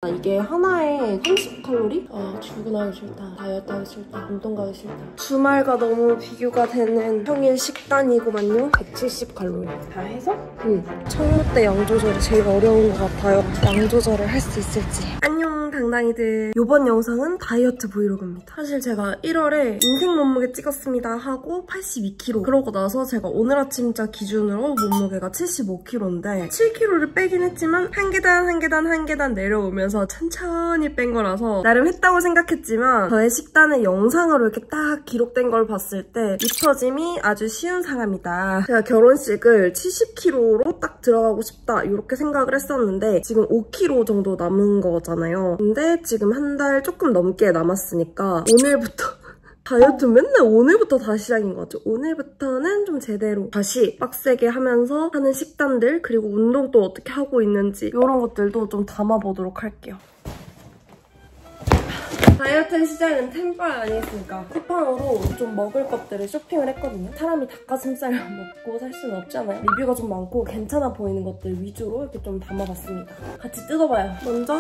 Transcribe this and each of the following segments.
이게 하나에 30칼로리? 출근하기 싫다, 다이어트 하기 싫다, 운동 가기 싫다. 주말과 너무 비교가 되는 평일 식단이구만요. 170칼로리. 다 해서? 응. 청무대 양 조절이 제일 어려운 것 같아요. 양 조절을 할 수 있을지. 안녕 당당이들. 이번 영상은 다이어트 브이로그입니다. 사실 제가 1월에 인생 몸무게 찍었습니다 하고 82kg. 그러고 나서 제가 오늘 아침자 기준으로 몸무게가 75kg인데 7kg를 빼긴 했지만 한 계단 내려오면서 천천히 뺀 거라서 나름 했다고 생각했지만 저의 식단을 영상으로 이렇게 딱 기록된 걸 봤을 때 입혀짐이 아주 쉬운 사람이다. 제가 결혼식을 70kg로 딱 들어가고 싶다 이렇게 생각을 했었는데 지금 5kg 정도 남은 거잖아요. 근데 지금 한 달 조금 넘게 남았으니까 오늘부터 다이어트 맨날 오늘부터 다시 시작인 것 같죠? 오늘부터는 좀 제대로 다시 빡세게 하면서 하는 식단들 그리고 운동도 어떻게 하고 있는지 이런 것들도 좀 담아보도록 할게요. 다이어트 시작은 템빨 아니겠습니까? 쿠팡으로 좀 먹을 것들을 쇼핑을 했거든요. 사람이 닭가슴살을 먹고 살 수는 없잖아요. 리뷰가 좀 많고 괜찮아 보이는 것들 위주로 이렇게 좀 담아봤습니다. 같이 뜯어봐요. 먼저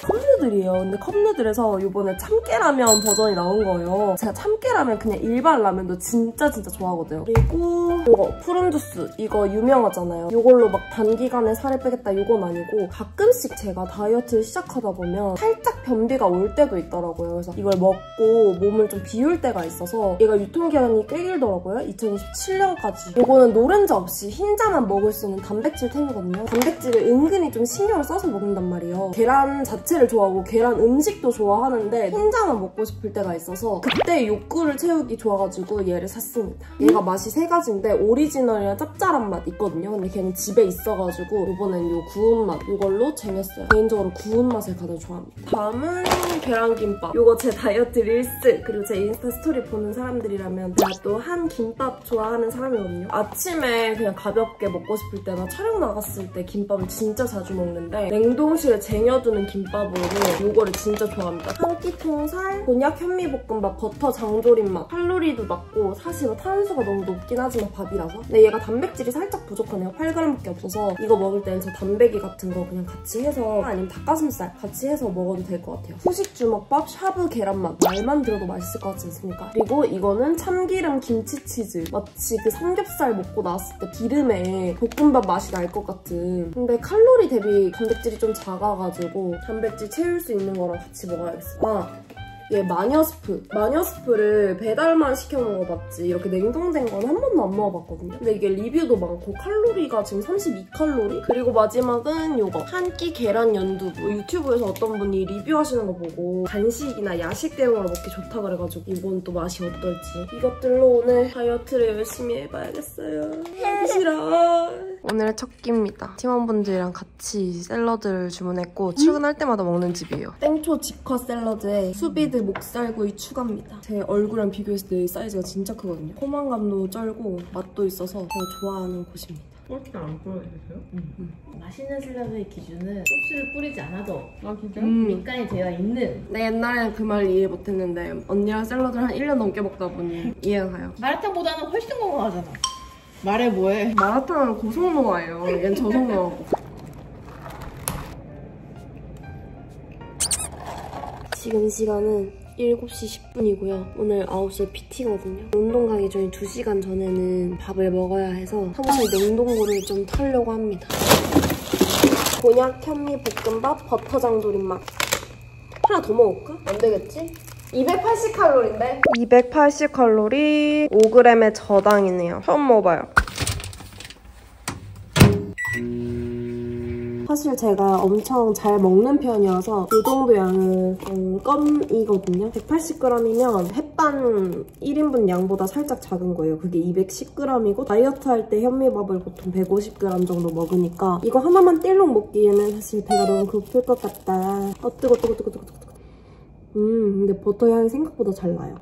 컵누들이에요. 근데 컵누들에서 이번에 참깨라면 버전이 나온 거예요. 제가 참깨라면 그냥 일반 라면도 진짜 좋아하거든요. 그리고 이거 푸른 주스. 이거 유명하잖아요. 이걸로 막 단기간에 살을 빼겠다 이건 아니고 가끔씩 제가 다이어트를 시작하다 보면 살짝 변비가 올 때도 있더라고요. 그래서 이걸 먹고 몸을 좀 비울 때가 있어서 얘가 유통기한이 꽤 길더라고요. 2027년까지. 이거는 노른자 없이 흰자만 먹을 수 있는 단백질템이거든요. 단백질을 은근히 좀 신경을 써서 먹는단 말이에요. 계란 자체를 좋아하고 계란 음식도 좋아하는데 흰자만 먹고 싶을 때가 있어서 그때 욕구를 채우기 좋아가지고 얘를 샀습니다. 얘가 맛이 세 가지인데 오리지널이랑 짭짤한 맛 있거든요. 근데 걔는 집에 있어가지고 이번엔 요 구운 맛 이걸로 쟁였어요. 개인적으로 구운 맛을 가장 좋아합니다. 다음은 계란김밥. 이거 제 다이어트 릴스 그리고 제 인스타 스토리 보는 사람들이라면 제가 또 한 김밥 좋아하는 사람이거든요. 아침에 그냥 가볍게 먹고 싶을 때나 촬영 나갔을 때 김밥을 진짜 자주 먹는데 냉동실에 쟁여두는 김밥으로 이거를 진짜 좋아합니다. 한 끼 통살, 곤약 현미볶음밥, 버터 장조림 맛. 칼로리도 낮고 사실 탄수가 너무 높긴 하지만 밥이라서. 근데 얘가 단백질이 살짝 부족하네요. 8g밖에 없어서 이거 먹을 때는 저 단백이 같은 거 그냥 같이 해서 아니면 닭가슴살 같이 해서 먹어도 될 것 같아요. 후식 주먹밥, 샤브 계란맛. 말만 들어도 맛있을 것 같지 않습니까? 그리고 이거는 참기름 김치치즈. 마치 그 삼겹살 먹고 나왔을 때 기름에 볶음밥 맛이 날 것 같은. 근데 칼로리 대비 단백질이 좀 작아가지고 단백질 채울 수 있는 거랑 같이 먹어야겠어. 얘 마녀스프를 배달만 시켜 먹어봤지 이렇게 냉동된 건 한 번도 안 먹어봤거든요. 근데 이게 리뷰도 많고 칼로리가 지금 32칼로리? 그리고 마지막은 요거 한 끼 계란 연두부. 유튜브에서 어떤 분이 리뷰하시는 거 보고 간식이나 야식 대용으로 먹기 좋다 그래가지고 이건 또 맛이 어떨지 이것들로 오늘 다이어트를 열심히 해봐야겠어요. 하기 싫어. 오늘의 첫 끼입니다. 팀원분들이랑 같이 샐러드를 주문했고 출근할 때마다 먹는 집이에요. 땡초 직화 샐러드에 수비드 목살구이 추가입니다. 제 얼굴이랑 비교했을 때 사이즈가 진짜 크거든요. 포만감도 쩔고 맛도 있어서 제가 좋아하는 곳입니다. 소스를 안 뿌려주세요? 맛있는 샐러드의 기준은 소스를 뿌리지 않아도 진짜? 밑간이 되어 있는. 나 옛날에는 그 말 이해 못했는데 언니랑 샐러드를 한 1년 넘게 먹다 보니 이해가 가요. 마라탕보다는 훨씬 건강하잖아. 말해 뭐해. 마라탕은 고성노화예요. 얘는 저성노화고. 지금 시간은 7시 10분이고요. 오늘 9시에 PT거든요. 운동 가기 전에 2시간 전에는 밥을 먹어야 해서 사무실 냉동고를 좀 털려고 합니다. 곤약 현미볶음밥 버터 장조림 맛. 하나 더 먹을까? 안 되겠지? 280칼로리인데? 280칼로리 5g의 저당이네요. 처음 먹어봐요. 사실 제가 엄청 잘 먹는 편이어서 이 정도 양은 껌이거든요. 180g이면 햇반 1인분 양보다 살짝 작은 거예요. 그게 210g이고 다이어트 할 때 현미밥을 보통 150g 정도 먹으니까 이거 하나만 띨록 먹기에는 사실 배가 너무 고플 것 같다. 뜨거. 근데 버터 향이 생각보다 잘 나요.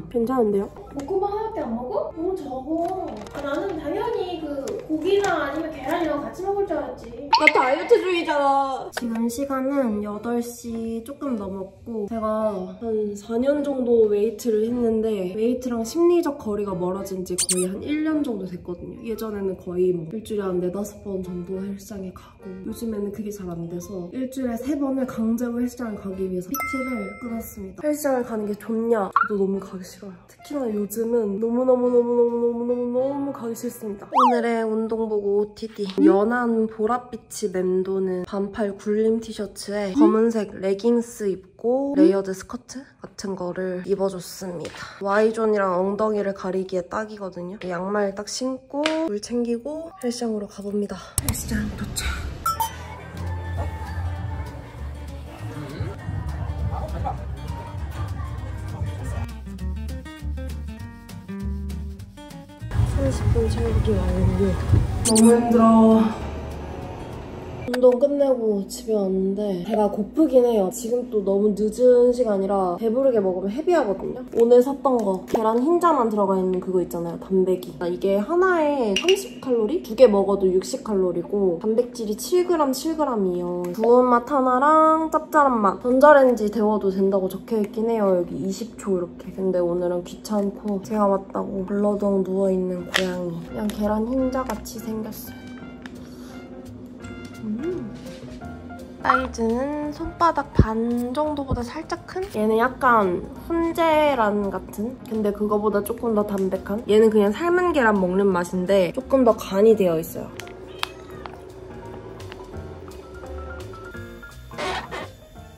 괜찮은데요? 볶음밥 하나밖에 안 먹어? 너무 적어. 아, 나는 당연히 그 고기랑 아니면 계란이랑 같이 먹을 줄 알았지. 나 다이어트 중이잖아. 지금 시간은 8시 조금 넘었고 제가 한 4년 정도 웨이트를 했는데 웨이트랑 심리적 거리가 멀어진 지 거의 한 1년 정도 됐거든요. 예전에는 거의 뭐 일주일에 한 4-5번 정도 헬스장에 가고 요즘에는 그게 잘 안 돼서 일주일에 3번을 강제로 헬스장을 가기 위해서 PT를 끊었습니다. 헬스장을 가는 게 좋냐? 저도 너무 가기 싫어요. 특히나 요즘은 너무 가기 싫습니다. 오늘의 운동복 OOTD 연한 보랏빛이 맴도는 반팔 굴림 티셔츠에 검은색 레깅스 입고 레이어드 스커트 같은 거를 입어줬습니다. Y존이랑 엉덩이를 가리기에 딱이거든요. 양말 딱 신고 물 챙기고 헬스장으로 가봅니다. 헬스장 도착. 분 채우기 완료. 너무 힘들어. 운동 끝내고 집에 왔는데 배가 고프긴 해요. 지금 또 너무 늦은 시간이라 배부르게 먹으면 헤비하거든요. 오늘 샀던 거 계란 흰자만 들어가 있는 그거 있잖아요. 단백이. 이게 하나에 30칼로리? 2개 먹어도 60칼로리고 단백질이 7g이에요. 구운 맛 하나랑 짭짤한 맛. 전자레인지 데워도 된다고 적혀있긴 해요. 여기 20초 이렇게. 근데 오늘은 귀찮고 제가 왔다고 벌러덩 누워있는 고양이. 그냥 계란 흰자같이 생겼어요. 사이즈는 손바닥 반 정도보다 살짝 큰? 얘는 약간 훈제란 같은? 근데 그거보다 조금 더 담백한? 얘는 그냥 삶은 계란 먹는 맛인데 조금 더 간이 되어 있어요.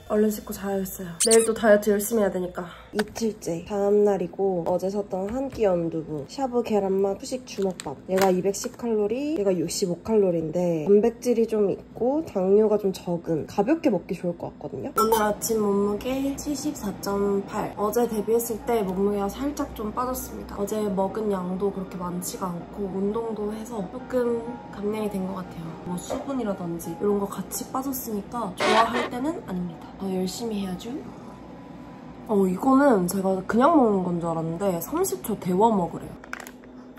얼른 씻고 자야겠어요. 내일 또 다이어트 열심히 해야 되니까. 이틀째 다음날이고 어제 샀던 한 끼 연두부, 샤브 계란맛 후식 주먹밥. 얘가 210칼로리, 얘가 65칼로리인데 단백질이 좀 있고 당류가 좀 적은 가볍게 먹기 좋을 것 같거든요. 오늘 아침 몸무게 74.8. 어제 데뷔했을 때 몸무게가 살짝 좀 빠졌습니다. 어제 먹은 양도 그렇게 많지가 않고 운동도 해서 조금 감량이 된 것 같아요. 뭐 수분이라든지 이런 거 같이 빠졌으니까 좋아할 때는 아닙니다. 더 열심히 해야죠. 이거는 제가 그냥 먹는 건 줄 알았는데 30초 데워 먹으래요.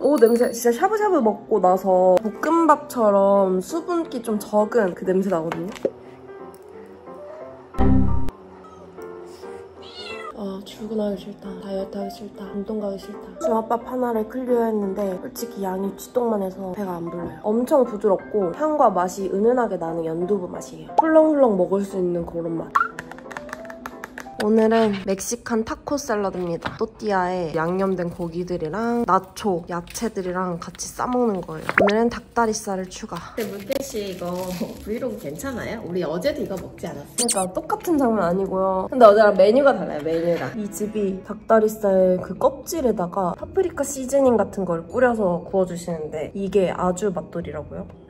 오, 냄새 진짜 샤브샤브 먹고 나서 볶음밥처럼 수분기 좀 적은 그 냄새 나거든요. 출근하기 싫다, 다이어트 하기 싫다, 운동 가기 싫다. 주먹밥 하나를 클리어했는데 솔직히 양이 쥐똥만 해서 배가 안 불러요. 엄청 부드럽고 향과 맛이 은은하게 나는 연두부 맛이에요. 훌렁훌렁 먹을 수 있는 그런 맛. 오늘은 멕시칸 타코 샐러드입니다. 또띠아에 양념된 고기들이랑 나초, 야채들이랑 같이 싸먹는 거예요. 오늘은 닭다리살을 추가. 근데 문태씨 이거 브이로그 괜찮아요? 우리 어제도 이거 먹지 않았어요? 그러니까 똑같은 장면 아니고요. 근데 어제랑 메뉴가 달라요, 메뉴가. 이 집이 닭다리살 그 껍질에다가 파프리카 시즈닝 같은 걸 뿌려서 구워주시는데 이게 아주 맛돌이라고요.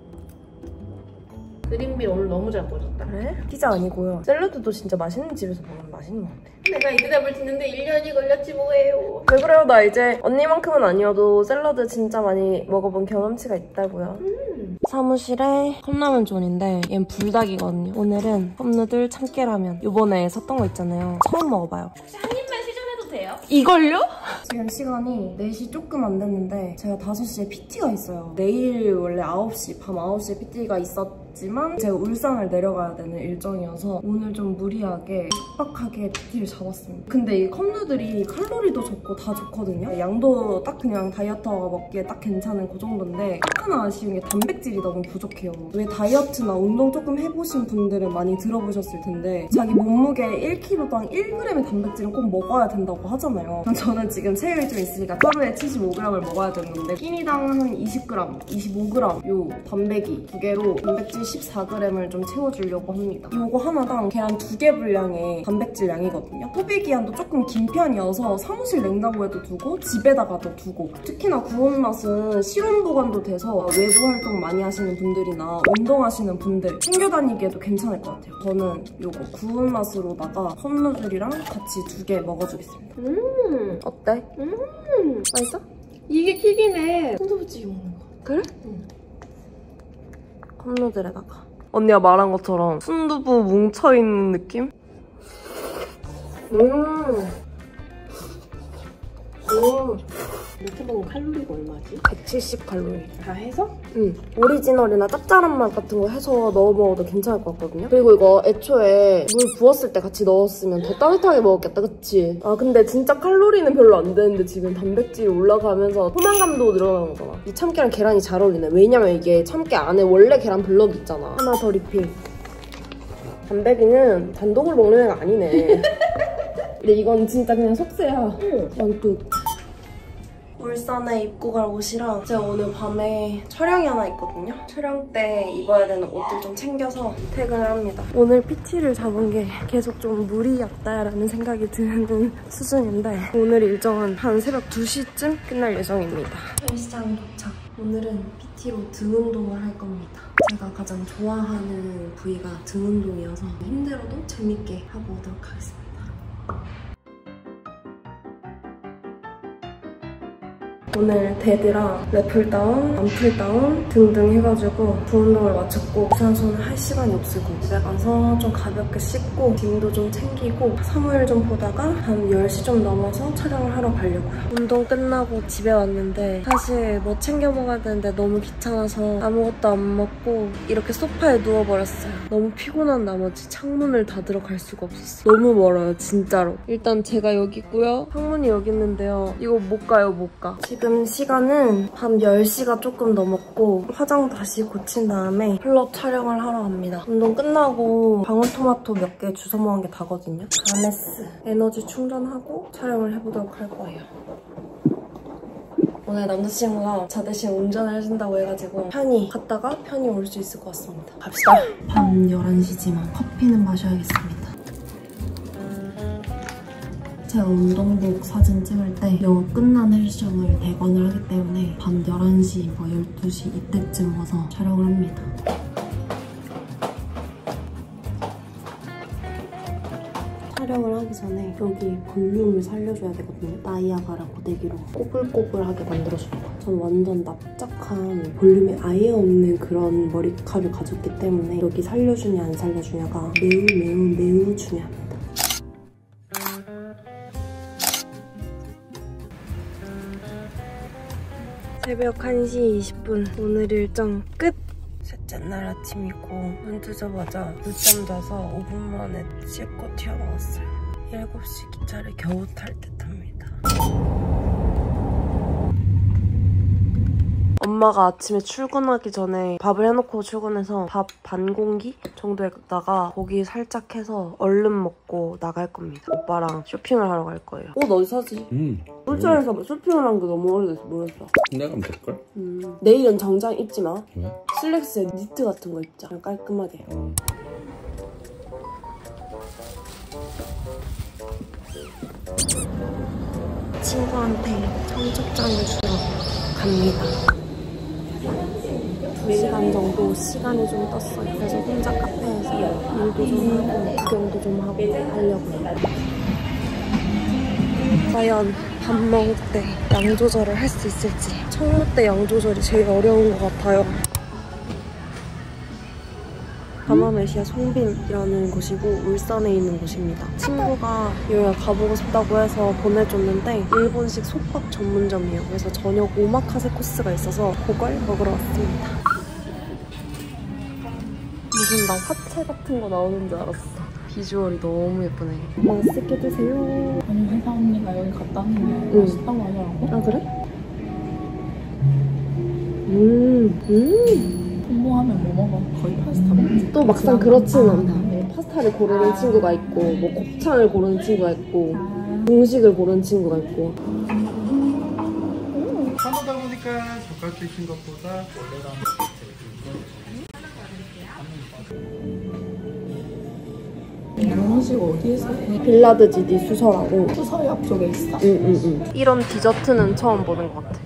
그린비 오늘 너무 잘 구워졌다. 그래? 피자 아니고요. 샐러드도 진짜 맛있는 집에서 먹으면 맛있는 것 같아. 내가 이 대답을 듣는데 1년이 걸렸지 뭐예요. 왜 그래요? 나 이제 언니만큼은 아니어도 샐러드 진짜 많이 먹어본 경험치가 있다고요. 사무실에 컵라면 존인데 얘는 불닭이거든요. 오늘은 컵누들 참깨라면. 요번에 샀던 거 있잖아요. 처음 먹어봐요. 혹시 한 입만 시전해도 돼요? 이걸요? 지금 시간이 4시 조금 안 됐는데 제가 5시에 PT가 있어요. 내일 원래 9시, 밤 9시에 PT가 있었지만 제가 울산을 내려가야 되는 일정이어서 오늘 좀 무리하게 빡빡하게 PT를 잡았습니다. 근데 이 컵누들이 칼로리도 적고 다 좋거든요. 양도 딱 그냥 다이어터가 먹기에 딱 괜찮은 그 정도인데 딱 하나 아쉬운 게 단백질이 너무 부족해요. 왜 다이어트나 운동 조금 해보신 분들은 많이 들어보셨을 텐데 자기 몸무게 1kg당 1g의 단백질은 꼭 먹어야 된다고 하잖아요. 저는 지금 체력이 좀 있으니까 하루에 75g을 먹어야 되는데 끼니당 한 20g, 25g 요 단백이 2개로 단백질 14g을 좀 채워주려고 합니다. 요거 하나당 계란 2개 분량의 단백질 양이거든요. 소비 기한도 조금 긴 편이어서 사무실 냉장고에도 두고 집에다가도 두고 특히나 구운 맛은 실온 보관도 돼서 외부 활동 많이 하시는 분들이나 운동하시는 분들 챙겨 다니기에도 괜찮을 것 같아요. 저는 요거 구운 맛으로다가 컵누들이랑 같이 2개 먹어주겠습니다. 어때? 맛있어? 이게 킥이네. 순두부찌개 먹는 거. 그래? 응. 컵누들에다가 언니가 말한 것처럼 순두부 뭉쳐있는 느낌? 유튜브는 칼로리가 얼마지? 170칼로리. 다 해서? 응. 오리지널이나 짭짤한 맛 같은 거 해서 넣어 먹어도 괜찮을 것 같거든요. 그리고 이거 애초에 물 부었을 때 같이 넣었으면 더 따뜻하게 먹었겠다, 그치? 아 근데 진짜 칼로리는 별로 안 되는데 지금 단백질이 올라가면서 포만감도 늘어나는 거잖아. 이 참깨랑 계란이 잘 어울리네. 왜냐면 이게 참깨 안에 원래 계란 블럭이 있잖아. 하나 더 리필. 단백이는 단독으로 먹는 애가 아니네. 근데 이건 진짜 그냥 속세야. 완뚝. 울산에 입고 갈 옷이랑 제가 오늘 밤에 촬영이 하나 있거든요. 촬영 때 입어야 되는 옷들 좀 챙겨서 퇴근을 합니다. 오늘 PT를 잡은 게 계속 좀 무리였다라는 생각이 드는 수준인데 오늘 일정은 한 새벽 2시쯤 끝날 예정입니다. 헬스장 도착. 오늘은 PT로 등 운동을 할 겁니다. 제가 가장 좋아하는 부위가 등 운동이어서 힘들어도 재밌게 하고 오도록 하겠습니다. 오늘 데드랑 랩풀다운, 암풀다운 등등 해가지고 부운동을 마쳤고 유산소는 할 시간이 없으고 집에 가서 좀 가볍게 씻고 짐도 좀 챙기고 사무일 좀 보다가 한 10시 좀 넘어서 촬영을 하러 가려고요. 운동 끝나고 집에 왔는데 사실 뭐 챙겨 먹어야 되는데 너무 귀찮아서 아무것도 안 먹고 이렇게 소파에 누워버렸어요. 너무 피곤한 나머지 창문을 닫으러 갈 수가 없었어요. 너무 멀어요, 진짜로. 일단 제가 여기 있고요. 창문이 여기 있는데요. 이거 못 가요, 못 가. 지금 시간은 밤 10시가 조금 넘었고 화장 다시 고친 다음에 컬러 촬영을 하러 갑니다. 운동 끝나고 방울토마토 몇 개 주워 먹은 게 다거든요. 아메스 에너지 충전하고 촬영을 해보도록 할 거예요. 오늘 남자친구가 저 대신 운전을 해준다고 해가지고 편히 갔다가 편히 올 수 있을 것 같습니다. 갑시다. 밤 11시지만 커피는 마셔야겠습니다. 제가 운동복 사진 찍을 때 영어 끝난 헬스장을 대관을 하기 때문에 밤 11시, 12시 이때쯤 와서 촬영을 합니다. 촬영을 하기 전에 여기 볼륨을 살려줘야 되거든요. 나이아가라 고데기로 꼬불꼬불하게 만들어줍니다. 전 완전 납작한 볼륨이 아예 없는 그런 머리카락을 가졌기 때문에 여기 살려주냐 안 살려주냐가 매우 중요합니다. 새벽 1시 20분 오늘 일정 끝! 셋째 날 아침이고 눈 뜨자마자 늦잠 자서 5분 만에 씻고 튀어나왔어요. 7시 기차를 겨우 탈 듯합니다. 엄마가 아침에 출근하기 전에 밥을 해놓고 출근해서 밥 반 공기 정도에다가 고기 살짝 해서 얼른 먹고 나갈 겁니다. 오빠랑 쇼핑을 하러 갈 거예요. 옷 어디서 사지? 울산에서 쇼핑을 한 게 너무 오래돼서 모르겠어. 내가 하면 될걸? 내일은 정장 입지 마. 왜? 슬랙스에 니트 같은 거 입자. 그냥 깔끔하게. 친구한테 청첩장을 주러 갑니다. 2시간 정도 시간이 좀 떴어요. 그래서 혼자 카페에서 일도 좀 하고 구경도 좀 하고 하려고요. 과연 밥 먹을 때 양 조절을 할 수 있을지. 청무 때 양 조절이 제일 어려운 것 같아요. 가마메시아 송빈이라는 곳이고 울산에 있는 곳입니다. 친구가 여기 가보고 싶다고 해서 보내줬는데 일본식 솥밥 전문점이에요. 그래서 저녁 오마카세 코스가 있어서 그걸 먹으러 왔습니다. 무슨 나 화채 같은 거 나오는 줄 알았어. 비주얼이 너무 예쁘네. 맛있게 드세요. 아니 회사 언니가 여기 갔다 왔는데 맛있다고 하더라고. 아 그래? 홍보하면 뭐 먹어? 거의 파스타 먹지. 또 막상 그렇지는 않다. 파스타를 고르는 친구가 있고 뭐 곱창을 고르는 친구가 있고 중식을 고르는 친구가 있고. 하다 보니까 젓갈 드신 것보다 원래랑 영어식 어디에서 해? 빌라드 지디 수서라고. 수서역 앞쪽에 있어? 응. 이런 디저트는 처음 보는 것 같아.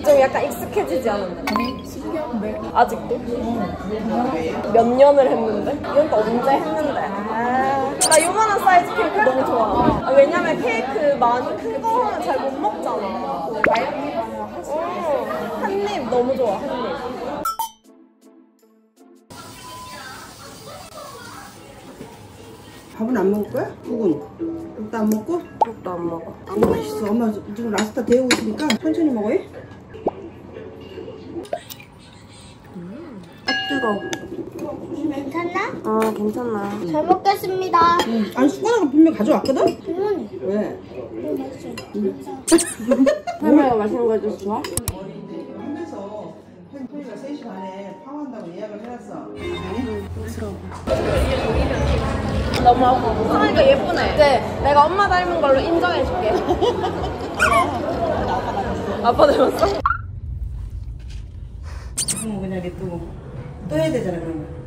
좀 약간 익숙해지지 않았나요? 아니 신기한데. 아직도? 몇 년을 했는데? 이건 또 언제 했는데? 나 요만한 사이즈 케이크 너무 좋아. 왜냐면 케이크 많이 큰 거는 잘 못 먹잖아. 너무 좋아. 한입. 밥은 안 먹을 거야? 국은? 국도 안 먹고? 국도 안 먹어. 너무 맛있어. 엄마 지금 라스타 데우고 있으니까 천천히 먹어. 뜨거워. 괜찮나? 아, 괜찮아. 잘 먹겠습니다. 아니 숟가락을 분명 가져왔거든? 할머니, 왜? 이거 맛있어. 할머니가 맛있는 거 해줘서 좋아? 하면서 토이가 3시 반에 파한다고 예약을 해놨어. 너무 하니까 예쁘네. 이제 내가 엄마 닮은 걸로 인정해줄게. 아빠 닮았어? 그냥 냅두고 또 해야 되잖아 그러면.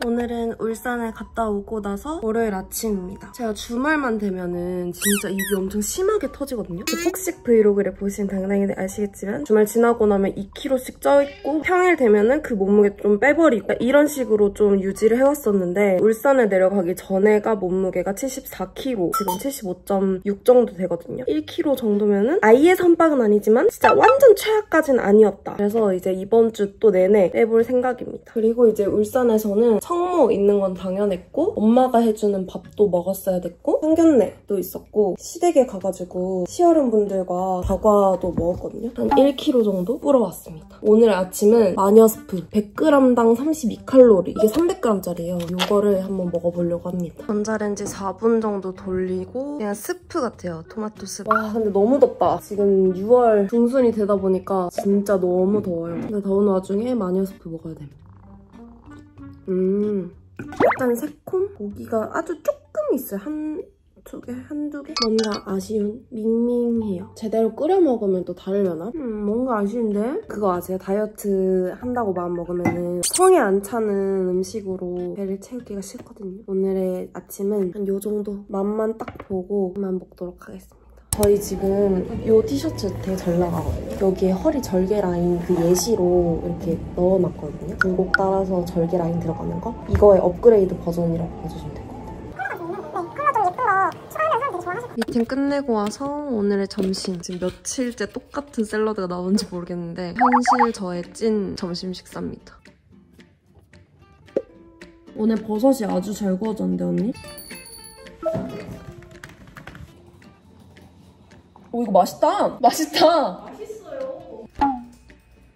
오늘은 울산에 갔다 오고 나서 월요일 아침입니다. 제가 주말만 되면은 진짜 입이 엄청 심하게 터지거든요. 그 폭식 브이로그를 보신 당당히들 아시겠지만 주말 지나고 나면 2kg씩 쪄있고 평일 되면은 그 몸무게 좀 빼버리고 이런 식으로 좀 유지를 해왔었는데 울산에 내려가기 전에가 몸무게가 74kg, 지금 75.6 정도 되거든요. 1kg 정도면은 아예 선박은 아니지만 진짜 완전 최악까지는 아니었다. 그래서 이제 이번 주 또 내내 빼볼 생각입니다. 그리고 이제 울산에서는 청모 있는 건 당연했고 엄마가 해주는 밥도 먹었어야 됐고 상견례도 있었고 시댁에 가가지고 시어른분들과 다과도 먹었거든요. 한 1kg 정도 불어왔습니다. 오늘 아침은 마녀스프 100g당 32칼로리 이게 300g짜리예요. 이거를 한번 먹어보려고 합니다. 전자레인지 4분 정도 돌리고 그냥 스프 같아요. 토마토 스프. 와 근데 너무 덥다. 지금 6월 중순이 되다 보니까 진짜 너무 더워요. 근데 더운 와중에 마녀스프 먹어야 됩니다. 약간 새콤? 고기가 아주 조금 있어요. 한두 개? 뭔가 아쉬운? 밍밍해요. 제대로 끓여 먹으면 또 다르려나? 뭔가 아쉬운데? 그거 아세요? 다이어트 한다고 마음 먹으면은 성에 안 차는 음식으로 배를 채우기가 싫거든요. 오늘의 아침은 한 요 정도 맛만 딱 보고 그만 먹도록 하겠습니다. 저희 지금 이 티셔츠 되게 잘 나가거든요. 여기에 허리 절개 라인 그 예시로 이렇게 넣어놨거든요. 굴곡 따라서 절개 라인 들어가는 거. 이거의 업그레이드 버전이라고 봐주시면 될 것 같아요. 미팅 끝내고 와서 오늘의 점심. 지금 며칠째 똑같은 샐러드가 나온지 모르겠는데 현실 저의 찐 점심 식사입니다. 오늘 버섯이 아주 잘 구워졌는데 언니? 오 이거 맛있다. 맛있다. 맛있어요.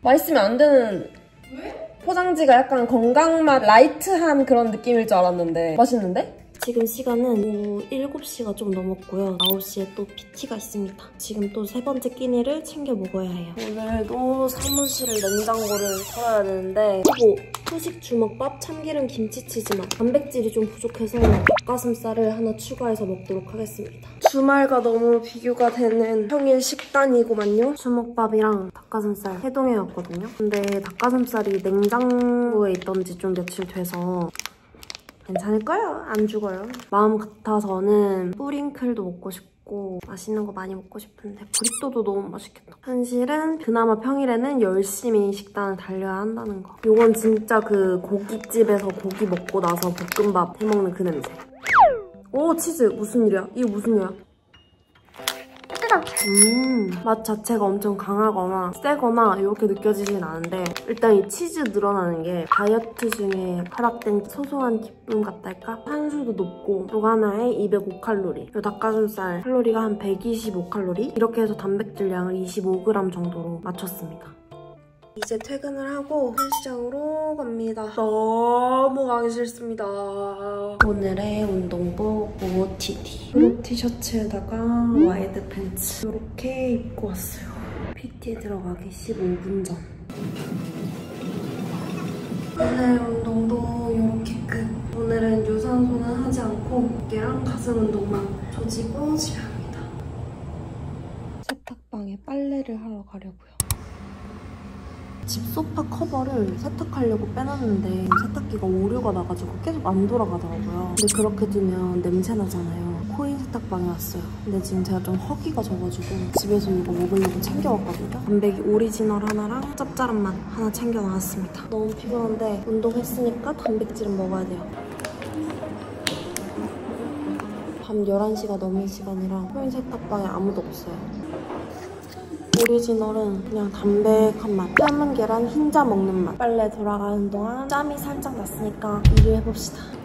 맛있으면 안 되는. 왜? 포장지가 약간 건강맛 라이트한 그런 느낌일 줄 알았는데 맛있는데? 지금 시간은 오후 7시가 좀 넘었고요. 9시에 또 PT가 있습니다. 지금 또 3번째 끼니를 챙겨 먹어야 해요. 오늘도 사무실 냉장고를 털어야 되는데 후식 주먹밥, 참기름 김치치즈맛. 단백질이 좀 부족해서 닭가슴살을 하나 추가해서 먹도록 하겠습니다. 주말과 너무 비교가 되는 평일 식단이고만요. 주먹밥이랑 닭가슴살 해동해 왔거든요. 근데 닭가슴살이 냉장고에 있던지 좀 며칠 돼서 괜찮을 거예요. 안 죽어요. 마음 같아서는 뿌링클도 먹고 싶고 맛있는 거 많이 먹고 싶은데 브리또도 너무 맛있겠다. 현실은 그나마 평일에는 열심히 식단을 달려야 한다는 거. 이건 진짜 그 고깃집에서 고기 먹고 나서 볶음밥 해먹는 그 냄새. 오 치즈 무슨 일이야? 이거 무슨 일이야? 맛 자체가 엄청 강하거나 세거나 이렇게 느껴지진 않은데 일단 이 치즈 늘어나는 게 다이어트 중에 허락된 소소한 기쁨 같달까? 탄수도 높고 이거 하나에 205칼로리 이 닭가슴살 칼로리가 한 125칼로리 이렇게 해서 단백질 양을 25g 정도로 맞췄습니다. 이제 퇴근을 하고 헬스장으로 갑니다. 너무 가기 싫습니다. 오늘의 운동복 OOTD. 초록 티셔츠에다가 와이드 팬츠 이렇게 입고 왔어요. PT에 들어가기 15분 전. 오늘 운동도 이렇게 끝. 오늘은 유산소는 하지 않고 어깨랑 가슴 운동만 조지고 집에 갑니다. 세탁방에 빨래를 하러 가려고요. 집 소파 커버를 세탁하려고 빼놨는데 세탁기가 오류가 나가지고 계속 안 돌아가더라고요. 근데 그렇게 두면 냄새 나잖아요. 코인 세탁방에 왔어요. 근데 지금 제가 좀 허기가 져가지고 집에서 이거 먹으려고 챙겨왔거든요. 단백이 오리지널 하나랑 짭짤한 맛 하나 챙겨나왔습니다. 너무 피곤한데 운동했으니까 단백질은 먹어야 돼요. 밤 11시가 넘은 시간이라 코인 세탁방에 아무도 없어요. 오리지널은 그냥 담백한 맛. 삶은 계란 흰자 먹는 맛. 빨래 돌아가는 동안 짬이 살짝 났으니까 일을 해봅시다.